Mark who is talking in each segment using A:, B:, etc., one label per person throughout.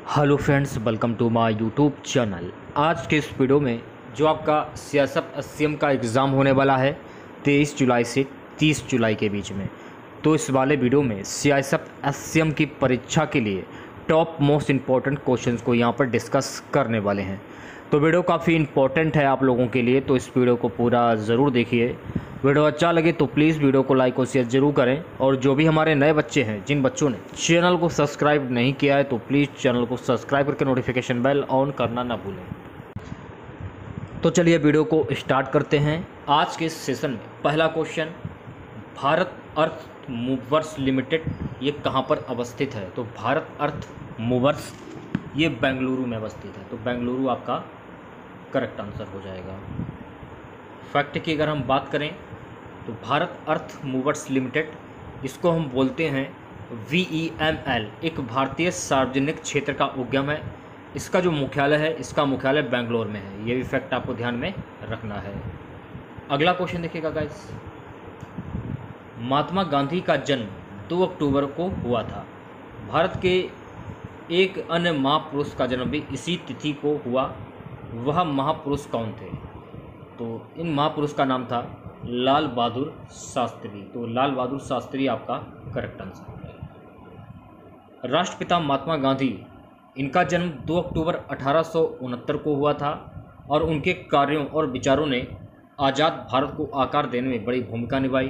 A: Hello friends, welcome to my YouTube channel. आज के इस वीडियो में जो आपका सीएसएफ एससीएम का एग्ज़ाम होने वाला है 23 जुलाई से 30 जुलाई के बीच में, तो इस वाले वीडियो में सीएसएफ एससीएम की परीक्षा के लिए टॉप मोस्ट इम्पॉर्टेंट क्वेश्चंस को यहाँ पर डिस्कस करने वाले हैं। तो वीडियो काफ़ी इम्पोर्टेंट है आप लोगों के लिए, तो इस वीडियो को पूरा ज़रूर देखिए। वीडियो अच्छा लगे तो प्लीज़ वीडियो को लाइक और शेयर ज़रूर करें, और जो भी हमारे नए बच्चे हैं, जिन बच्चों ने चैनल को सब्सक्राइब नहीं किया है, तो प्लीज़ चैनल को सब्सक्राइब करके नोटिफिकेशन बेल ऑन करना ना भूलें। तो चलिए वीडियो को स्टार्ट करते हैं। आज के सेशन में पहला क्वेश्चन, भारत अर्थ मूवर्स लिमिटेड ये कहाँ पर अवस्थित है? तो भारत अर्थ मूवर्स ये बेंगलुरु में अवस्थित है, तो बेंगलुरु आपका करेक्ट आंसर हो जाएगा। फैक्ट की अगर हम बात करें तो भारत अर्थ मूवर्स लिमिटेड, इसको हम बोलते हैं VEML, एक भारतीय सार्वजनिक क्षेत्र का उद्यम है। इसका जो मुख्यालय है, इसका मुख्यालय बेंगलोर में है। ये भी फैक्ट आपको ध्यान में रखना है। अगला क्वेश्चन देखिएगा गाइस, महात्मा गांधी का जन्म 2 अक्टूबर को हुआ था। भारत के एक अन्य महापुरुष का जन्म भी इसी तिथि को हुआ। वह महापुरुष कौन थे? तो इन महापुरुष का नाम था लाल बहादुर शास्त्री। तो लाल बहादुर शास्त्री आपका करेक्ट आंसर है। राष्ट्रपिता महात्मा गांधी, इनका जन्म 2 अक्टूबर 1869 को हुआ था, और उनके कार्यों और विचारों ने आज़ाद भारत को आकार देने में बड़ी भूमिका निभाई।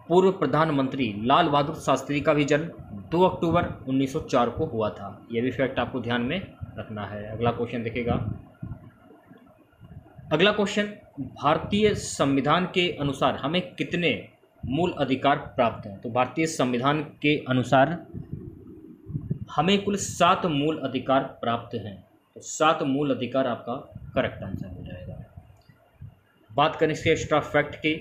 A: पूर्व प्रधानमंत्री लाल बहादुर शास्त्री का भी जन्म 2 अक्टूबर 1904 को हुआ था। यह भी फैक्ट आपको ध्यान में रखना है। अगला क्वेश्चन देखिएगा। अगला क्वेश्चन, भारतीय संविधान के अनुसार हमें कितने मूल अधिकार प्राप्त हैं? तो भारतीय संविधान के अनुसार हमें कुल 7 मूल अधिकार प्राप्त हैं। तो 7 मूल अधिकार आपका करेक्ट आंसर हो जाएगा। बात करें इसके एक्स्ट्रा फैक्ट की,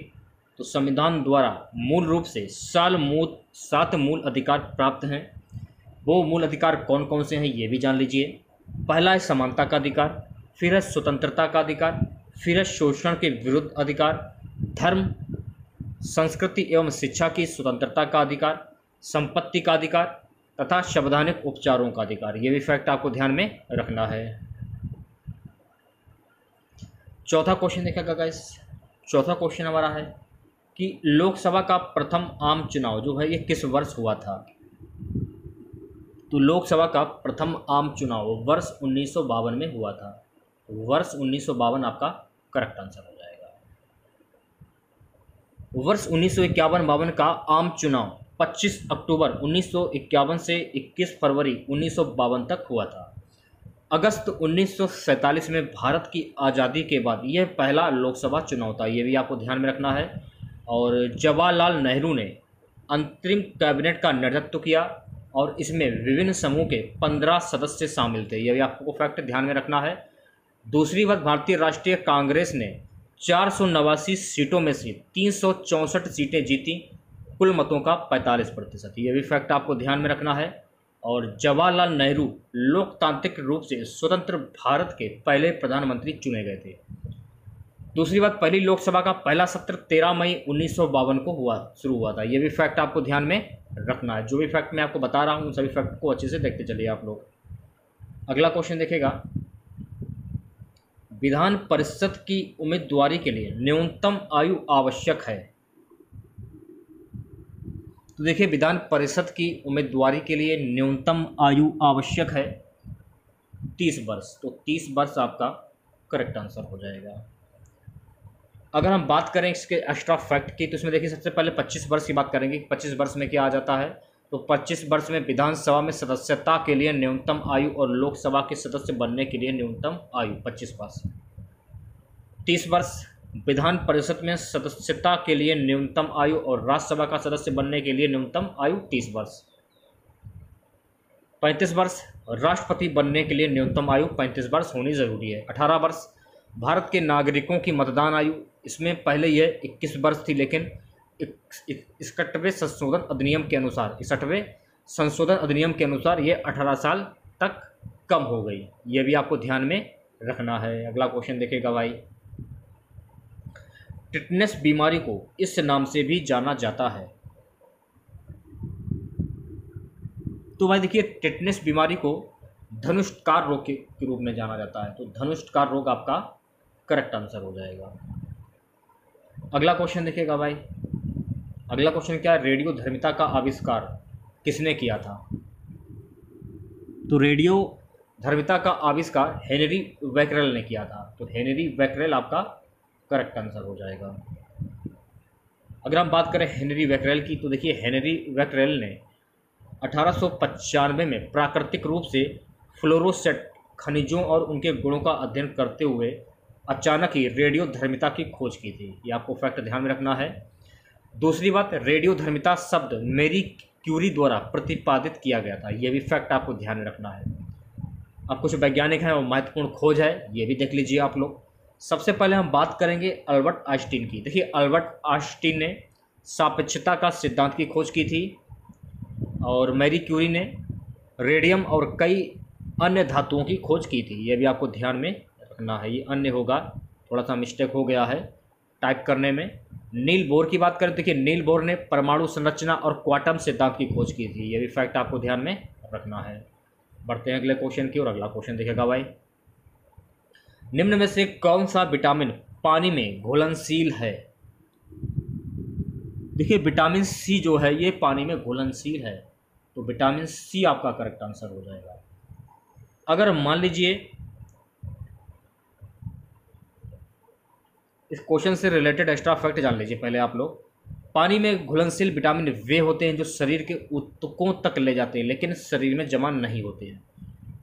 A: तो संविधान द्वारा मूल रूप से 7 मूल अधिकार प्राप्त हैं। वो मूल अधिकार कौन कौन से हैं ये भी जान लीजिए। पहला है समानता का अधिकार, फिर है स्वतंत्रता का अधिकार, फिर है शोषण के विरुद्ध अधिकार, धर्म, संस्कृति एवं शिक्षा की स्वतंत्रता का अधिकार, संपत्ति का अधिकार तथा संवैधानिक उपचारों का अधिकार। ये भी फैक्ट आपको ध्यान में रखना है। चौथा क्वेश्चन देखिएगा गाइस। चौथा क्वेश्चन हमारा है कि लोकसभा का प्रथम आम चुनाव जो है ये किस वर्ष हुआ था? तो लोकसभा का प्रथम आम चुनाव वर्ष 1952 में हुआ था। वर्ष 1952 आपका करेक्ट आंसर हो जाएगा। वर्ष 1951-52 का आम चुनाव 25 अक्टूबर 1951 से 21 फरवरी 1952 तक हुआ था। अगस्त 1947 में भारत की आज़ादी के बाद यह पहला लोकसभा चुनाव था। ये भी आपको ध्यान में रखना है। और जवाहरलाल नेहरू ने अंतरिम कैबिनेट का नेतृत्व किया, और इसमें विभिन्न समूह के 15 सदस्य शामिल थे। यह भी आपको फैक्ट ध्यान में रखना है। दूसरी बात, भारतीय राष्ट्रीय कांग्रेस ने 489 सीटों में से 364 सीटें जीती, कुल मतों का 45%। यह भी फैक्ट आपको ध्यान में रखना है। और जवाहरलाल नेहरू लोकतांत्रिक रूप से स्वतंत्र भारत के पहले प्रधानमंत्री चुने गए थे। दूसरी बात, पहली लोकसभा का पहला सत्र 13 मई 1952 को शुरू हुआ था। यह भी फैक्ट आपको ध्यान में रखना है। जो भी फैक्ट मैं आपको बता रहा हूँ सभी फैक्ट को अच्छे से देखते चलिए आप लोग। अगला क्वेश्चन देखेगा, विधान परिषद की उम्मीदवारी के लिए न्यूनतम आयु आवश्यक है? तो देखिए, विधान परिषद की उम्मीदवारी के लिए न्यूनतम आयु आवश्यक है 30 वर्ष। तो 30 वर्ष आपका करेक्ट आंसर हो जाएगा। अगर हम बात करें इसके एक्स्ट्रा फैक्ट की, तो इसमें देखिए सबसे पहले 25 वर्ष की बात करेंगे। 25 वर्ष में क्या आ जाता है? तो 25 वर्ष में विधानसभा में सदस्यता के लिए न्यूनतम आयु और लोकसभा के सदस्य बनने के लिए न्यूनतम आयु 25 वर्ष। 30 वर्ष विधान परिषद में सदस्यता के लिए न्यूनतम आयु, और राज्यसभा का सदस्य बनने के लिए न्यूनतम आयु 30 वर्ष। 35 वर्ष राष्ट्रपति बनने के लिए न्यूनतम आयु 35 वर्ष होनी जरूरी है। 18 वर्ष भारत के नागरिकों की मतदान आयु, इसमें पहले यह 21 वर्ष थी, लेकिन 61वें संशोधन अधिनियम के अनुसार 61वें संशोधन अधिनियम के अनुसार ये 18 साल तक कम हो गई। ये भी आपको ध्यान में रखना है। अगला क्वेश्चन देखिएगा भाई, टिटनेस बीमारी को इस नाम से भी जाना जाता है? तो भाई देखिए, टिटनेस बीमारी को धनुष्टकार रोग के रूप में जाना जाता है। तो धनुष्टकार रोग आपका करेक्ट आंसर हो जाएगा। अगला क्वेश्चन देखिएगा भाई। अगला क्वेश्चन क्या है, रेडियो धर्मिता का आविष्कार किसने किया था? तो रेडियो धर्मिता का आविष्कार हेनरी बैकरेल ने किया था। तो हेनरी बैकरेल आपका करेक्ट आंसर हो जाएगा। अगर हम बात करें हेनरी बैकरेल की, तो देखिए हेनरी बैकरेल ने 1895 में प्राकृतिक रूप से फ्लोरोसेंट खनिजों और उनके गुणों का अध्ययन करते हुए अचानक ही रेडियो धर्मिता की खोज की थी। ये आपको फैक्ट ध्यान में रखना है। दूसरी बात, रेडियो धर्मिता शब्द मैरी क्यूरी द्वारा प्रतिपादित किया गया था। यह भी फैक्ट आपको ध्यान में रखना है। अब कुछ वैज्ञानिक हैं और महत्वपूर्ण खोज है, ये भी देख लीजिए आप लोग। सबसे पहले हम बात करेंगे अल्बर्ट आइंस्टीन की। देखिए अल्बर्ट आइंस्टीन ने सापेक्षता का सिद्धांत की खोज की थी और मैरी क्यूरी ने रेडियम और कई अन्य धातुओं की खोज की थी। ये भी आपको ध्यान में रखना है। ये अन्य होगा, थोड़ा सा मिस्टेक हो गया है टाइप करने में। नील बोर की बात करें, देखिए नील बोर ने परमाणु संरचना और क्वांटम सिद्धांत की खोज की थी। ये भी फैक्ट आपको ध्यान में रखना है। बढ़ते हैं अगले क्वेश्चन की और अगला क्वेश्चन देखिएगा भाई। निम्न में से कौन सा विटामिन पानी में घुलनशील है? देखिए विटामिन सी जो है ये पानी में घुलनशील है। तो विटामिन सी आपका करेक्ट आंसर हो जाएगा। अगर मान लीजिए इस क्वेश्चन से रिलेटेड एक्स्ट्रा फैक्ट जान लीजिए पहले आप लोग। पानी में घुलनशील विटामिन वे होते हैं जो शरीर के ऊतकों तक ले जाते हैं लेकिन शरीर में जमा नहीं होते हैं।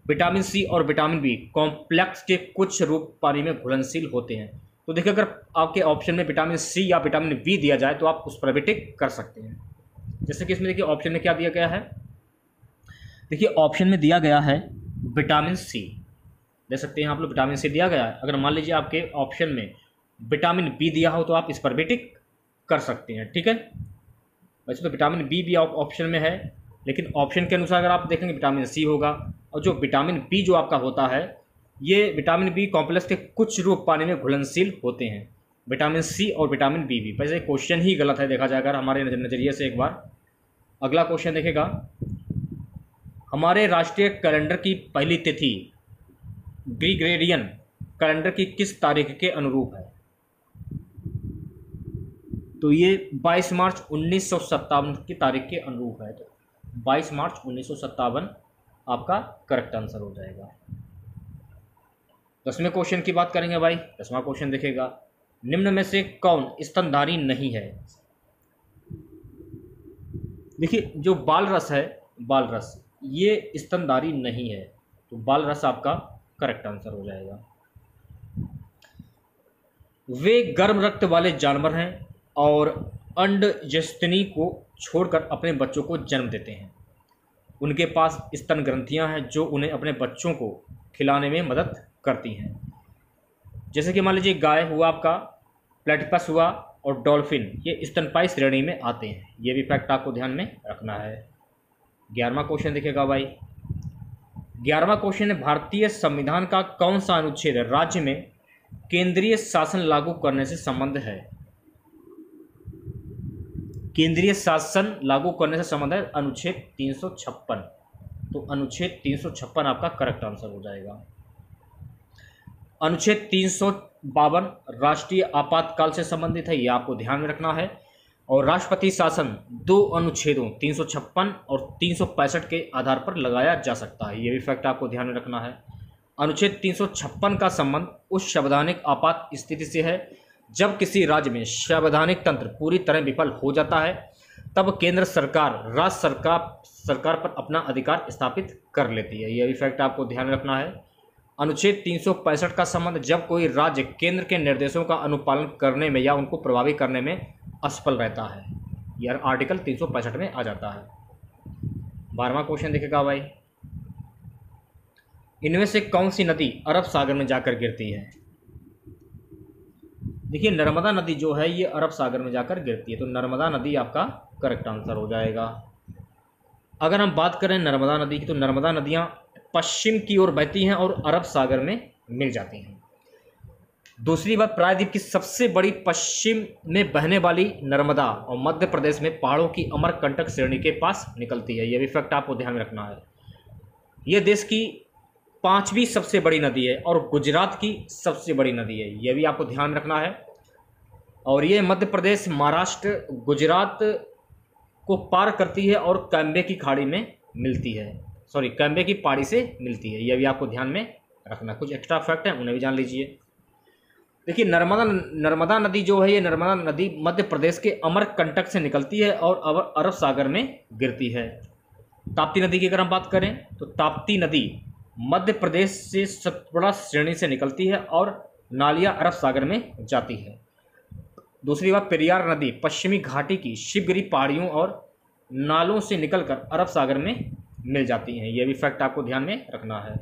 A: विटामिन सी और विटामिन बी कॉम्प्लेक्स के कुछ रूप पानी में घुलनशील होते हैं। तो देखिए अगर आपके ऑप्शन में विटामिन सी या विटामिन बी दिया जाए तो आप उस पर भी टिक कर सकते हैं। जैसे कि इसमें देखिए ऑप्शन में क्या दिया गया है, देखिए ऑप्शन में दिया गया है विटामिन सी, देख सकते हैं आप लोग विटामिन सी दिया गया है। अगर मान लीजिए आपके ऑप्शन में विटामिन बी दिया हो तो आप इस पर भी टिक कर सकते हैं। ठीक है, वैसे तो विटामिन बी भी ऑप्शन में है लेकिन ऑप्शन के अनुसार अगर आप देखेंगे विटामिन सी होगा। और जो विटामिन बी जो आपका होता है ये विटामिन बी कॉम्प्लेक्स के कुछ रूप पानी में घुलनशील होते हैं। विटामिन सी और विटामिन बी भी, वैसे क्वेश्चन ही गलत है देखा जाएगा हमारे नज़रिए से एक बार। अगला क्वेश्चन देखेगा, हमारे राष्ट्रीय कैलेंडर की पहली तिथि ग्रिगोरियन कैलेंडर की किस तारीख के अनुरूप है? तो ये 22 मार्च 1957 की तारीख के अनुरूप है। तो 22 मार्च 1957 आपका करेक्ट आंसर हो जाएगा। 10वें क्वेश्चन की बात करेंगे भाई। 10वां क्वेश्चन देखेगा, निम्न में से कौन स्तनधारी नहीं है? देखिए जो बाल रस है, बाल रस ये स्तनधारी नहीं है। तो बाल रस आपका करेक्ट आंसर हो जाएगा। वे गर्म रक्त वाले जानवर हैं और अंडजस्तनी को छोड़कर अपने बच्चों को जन्म देते हैं। उनके पास स्तन ग्रंथियां हैं जो उन्हें अपने बच्चों को खिलाने में मदद करती हैं। जैसे कि मान लीजिए गाय हुआ आपका, प्लेटिपस हुआ और डॉल्फिन, ये स्तनपायी श्रेणी में आते हैं। ये भी फैक्ट आपको ध्यान में रखना है। 11वां क्वेश्चन देखिएगा भाई। 11वां क्वेश्चन है, भारतीय संविधान का कौन सा अनुच्छेद राज्य में केंद्रीय शासन लागू करने से संबंध है? केंद्रीय शासन लागू करने से संबंध है अनुच्छेद 356। तो अनुच्छेद 356 आपका करेक्ट आंसर हो जाएगा। अनुच्छेद 352 राष्ट्रीय आपातकाल से संबंधित है, ये आपको ध्यान में रखना है। और राष्ट्रपति शासन 2 अनुच्छेदों 356 और 365 के आधार पर लगाया जा सकता है। ये भी फैक्ट आपको ध्यान में रखना है। अनुच्छेद 356 का संबंध उस संवैधानिक आपात स्थिति से है जब किसी राज्य में संवैधानिक तंत्र पूरी तरह विफल हो जाता है, तब केंद्र सरकार राज्य सरकार पर अपना अधिकार स्थापित कर लेती है। यह भी फैक्ट आपको ध्यान रखना है। अनुच्छेद 365 का संबंध जब कोई राज्य केंद्र के निर्देशों का अनुपालन करने में या उनको प्रभावी करने में असफल रहता है, यह आर्टिकल 365 में आ जाता है। 12वां क्वेश्चन देखेगा भाई। इनमें से कौन सी नदी अरब सागर में जाकर गिरती है? देखिए नर्मदा नदी जो है ये अरब सागर में जाकर गिरती है। तो नर्मदा नदी आपका करेक्ट आंसर हो जाएगा। अगर हम बात करें नर्मदा नदी की, तो नर्मदा नदियाँ पश्चिम की ओर बहती हैं और अरब सागर में मिल जाती हैं। दूसरी बात, प्रायद्वीप की सबसे बड़ी पश्चिम में बहने वाली नर्मदा और मध्य प्रदेश में पहाड़ों की अमरकंटक श्रेणी के पास निकलती है। यह भी फैक्ट आपको ध्यान में रखना है। यह देश की पांचवी सबसे बड़ी नदी है और गुजरात की सबसे बड़ी नदी है, यह भी आपको ध्यान में रखना है। और ये मध्य प्रदेश, महाराष्ट्र, गुजरात को पार करती है और कैम्बे की खाड़ी में मिलती है, सॉरी कैम्बे की पहाड़ी से मिलती है, यह भी आपको ध्यान में रखना। कुछ एक्स्ट्रा फैक्ट हैं उन्हें भी जान लीजिए। देखिए नर्मदा नदी जो है, ये नर्मदा नदी मध्य प्रदेश के अमरकंटक से निकलती है और अरब सागर में गिरती है। ताप्ती नदी की अगर हम बात करें तो ताप्ती नदी मध्य प्रदेश से सतपुड़ा श्रेणी से निकलती है और नालिया अरब सागर में जाती है। दूसरी बात, पेरियार नदी पश्चिमी घाटी की शिवगिरी पहाड़ियों और नालों से निकलकर अरब सागर में मिल जाती हैं, यह भी फैक्ट आपको ध्यान में रखना है।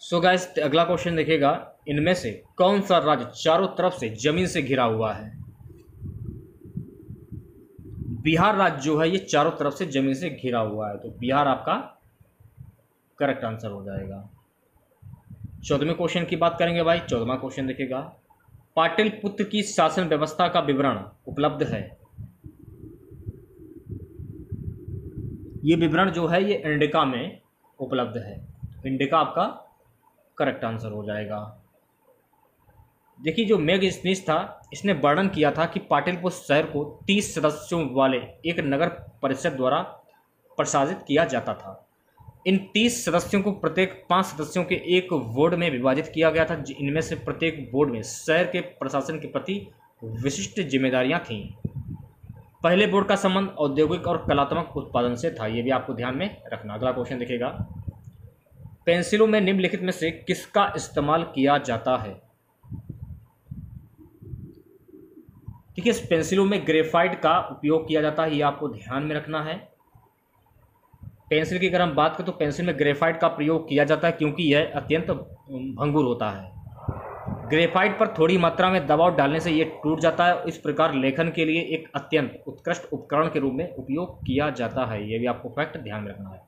A: सो गाइस, अगला क्वेश्चन देखिएगा, इनमें से कौन सा राज्य चारों तरफ से जमीन से घिरा हुआ है? बिहार राज्य जो है ये चारों तरफ से जमीन से घिरा हुआ है, तो बिहार आपका करेक्ट आंसर हो जाएगा। 14वें क्वेश्चन की बात करेंगे भाई। 14वां क्वेश्चन देखिएगा, पाटलिपुत्र की शासन व्यवस्था का विवरण उपलब्ध है। ये विवरण जो है ये इंडिका में उपलब्ध है, इंडिका आपका करेक्ट आंसर हो जाएगा। देखिए जो मेगस्थनीज था इसने वर्णन किया था कि पाटलिपुत्र शहर को 30 सदस्यों वाले एक नगर परिषद द्वारा प्रशासित किया जाता था। इन 30 सदस्यों को प्रत्येक 5 सदस्यों के एक बोर्ड में विभाजित किया गया था। इनमें से प्रत्येक बोर्ड में शहर के प्रशासन के प्रति विशिष्ट जिम्मेदारियां थीं। पहले बोर्ड का संबंध औद्योगिक और कलात्मक उत्पादन से था, यह भी आपको ध्यान में रखना। अगला क्वेश्चन देखिएगा, पेंसिलों में निम्नलिखित में से किसका इस्तेमाल किया जाता है? ठीक है, पेंसिलों में ग्रेफाइट का उपयोग किया जाता है, ये आपको ध्यान में रखना है। पेंसिल की अगर हम बात करें तो पेंसिल में ग्रेफाइट का प्रयोग किया जाता है क्योंकि यह अत्यंत भंगुर होता है। ग्रेफाइट पर थोड़ी मात्रा में दबाव डालने से यह टूट जाता है। इस प्रकार लेखन के लिए एक अत्यंत उत्कृष्ट उपकरण के रूप में उपयोग किया जाता है, यह भी आपको फैक्ट ध्यान में रखना है।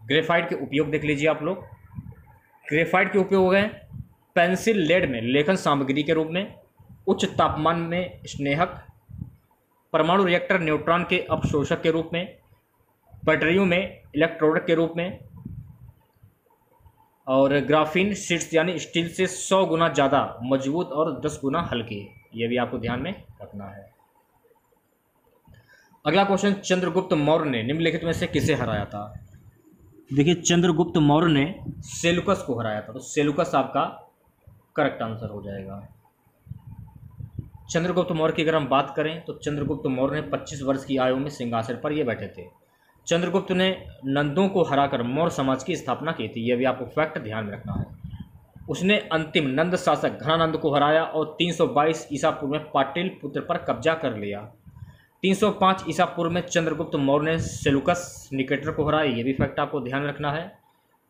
A: ग्रेफाइट के उपयोग देख लीजिए आप लोग। ग्रेफाइट के उपयोग हो गए पेंसिल लेड में लेखन सामग्री के रूप में, उच्च तापमान में स्नेहक, परमाणु रिएक्टर न्यूट्रॉन के अपशोषक के रूप में, बैटरियों में इलेक्ट्रोड के रूप में, और ग्राफीन शीट्स यानी स्टील से 100 गुना ज़्यादा मजबूत और 10 गुना हल्के, ये भी आपको ध्यान में रखना है। अगला क्वेश्चन, चंद्रगुप्त मौर्य ने निम्नलिखित में से किसे हराया था? देखिए चंद्रगुप्त मौर्य ने सेलुकस को हराया था, तो सेलुकस आपका करेक्ट आंसर हो जाएगा। चंद्रगुप्त मौर्य की अगर हम बात करें तो चंद्रगुप्त मौर्य ने 25 वर्ष की आयु में सिंहासन पर ये बैठे थे। चंद्रगुप्त ने नंदों को हराकर मौर्य समाज की स्थापना की थी, यह भी आपको फैक्ट ध्यान में रखना है। उसने अंतिम नंद शासक घनानंद को हराया और 322 ईसा पूर्व में पाटलिपुत्र पर कब्जा कर लिया। 305 ईसा पूर्व में चंद्रगुप्त मौर्य ने सेलुकस निकेटर को हराया, यह भी फैक्ट आपको ध्यान में रखना है।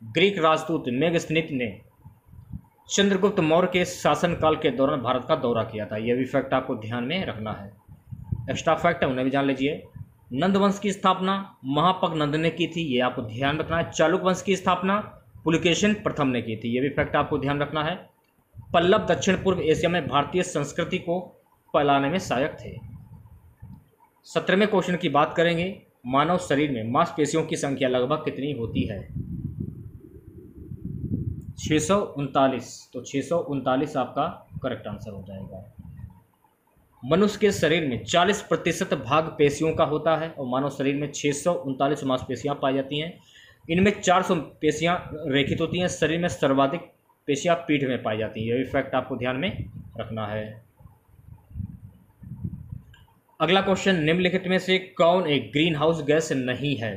A: ग्रीक राजदूत मेगस्थनीज ने चंद्रगुप्त मौर्य के शासनकाल के दौरान भारत का दौरा किया था, यह भी फैक्ट आपको ध्यान में रखना है। एक्स्ट्रा फैक्ट है उन्हें भी जान लीजिए। नंद वंश की स्थापना महापग नंद ने की थी, ये आपको ध्यान रखना है। चालुक्य वंश की स्थापना पुलकेशिन प्रथम ने की थी, ये भी फैक्ट आपको ध्यान रखना है। पल्लव दक्षिण पूर्व एशिया में भारतीय संस्कृति को फैलाने में सहायक थे। 17वें क्वेश्चन की बात करेंगे, मानव शरीर में मांसपेशियों की संख्या लगभग कितनी होती है? 639, तो 639 आपका करेक्ट आंसर हो जाएगा। मनुष्य के शरीर में 40% भाग पेशियों का होता है और मानव शरीर में 639 मांसपेशियां पाई जाती हैं। इनमें 400 पेशियां रेखित होती हैं। शरीर में सर्वाधिक पेशियां पीठ में पाई जाती हैं, यह भी फैक्ट आपको ध्यान में रखना है। अगला क्वेश्चन, निम्नलिखित में से कौन एक ग्रीन हाउस गैस नहीं है?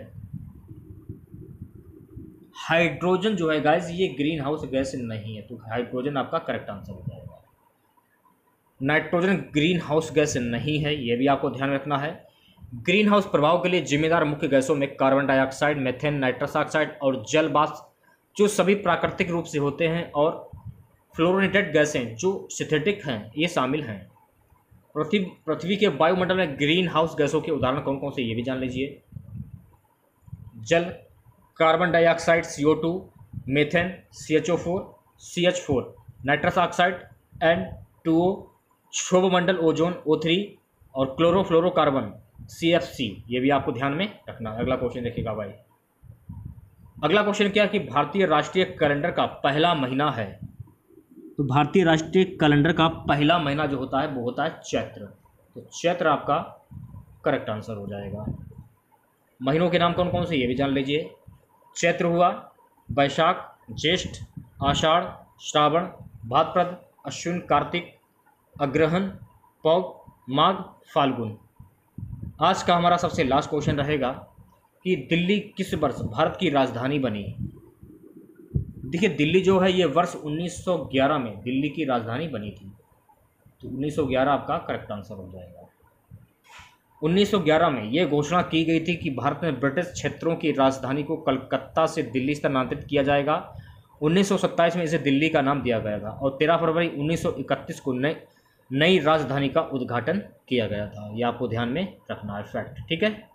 A: हाइड्रोजन जो है गाइस ये ग्रीन हाउस गैस नहीं है, तो हाइड्रोजन आपका करेक्ट आंसर हो जाएगा। नाइट्रोजन ग्रीन हाउस गैस नहीं है, यह भी आपको ध्यान रखना है। ग्रीन हाउस प्रभाव के लिए जिम्मेदार मुख्य गैसों में carbon dioxide, methane, nitrous oxide और जल वाष्प जो सभी प्राकृतिक रूप से होते हैं, और फ्लोरोनेटेड गैसें जो सिंथेटिक हैं ये शामिल हैं। पृथ्वी के वायुमंडल में ग्रीन हाउस गैसों के उदाहरण कौन कौन से, ये भी जान लीजिए। जल, carbon dioxide CO2, methane CH4, CH4, nitrous oxide N2O, क्षोभमंडल ओजोन O3 और क्लोरोफ्लोरोकार्बन CFC, ये भी आपको ध्यान में रखना है। अगला क्वेश्चन देखिएगा भाई, अगला क्वेश्चन क्या है कि भारतीय राष्ट्रीय कैलेंडर का पहला महीना है। तो भारतीय राष्ट्रीय कैलेंडर का पहला महीना जो होता है वो होता है चैत्र। तो चैत्र आपका करेक्ट आंसर हो जाएगा। महीनों के नाम कौन कौन से ये भी जान लीजिए। चैत्र हुआ, वैशाख, ज्येष्ठ, आषाढ़, श्रावण, भाद्रपद, अश्विन, कार्तिक, अग्रहण, पौष, माघ, फाल्गुन। आज का हमारा सबसे लास्ट क्वेश्चन रहेगा कि दिल्ली किस वर्ष भारत की राजधानी बनी। देखिए दिल्ली जो है ये वर्ष 1911 में दिल्ली की राजधानी बनी थी। तो 1911 आपका करेक्ट आंसर हो जाएगा। 1911 में यह घोषणा की गई थी कि भारत में ब्रिटिश क्षेत्रों की राजधानी को कलकत्ता से दिल्ली स्थानांतरित किया जाएगा। 1927 में इसे दिल्ली का नाम दिया गया था और 13 फरवरी 1931 को नई राजधानी का उद्घाटन किया गया था। यह आपको ध्यान में रखना है फैक्ट, ठीक है।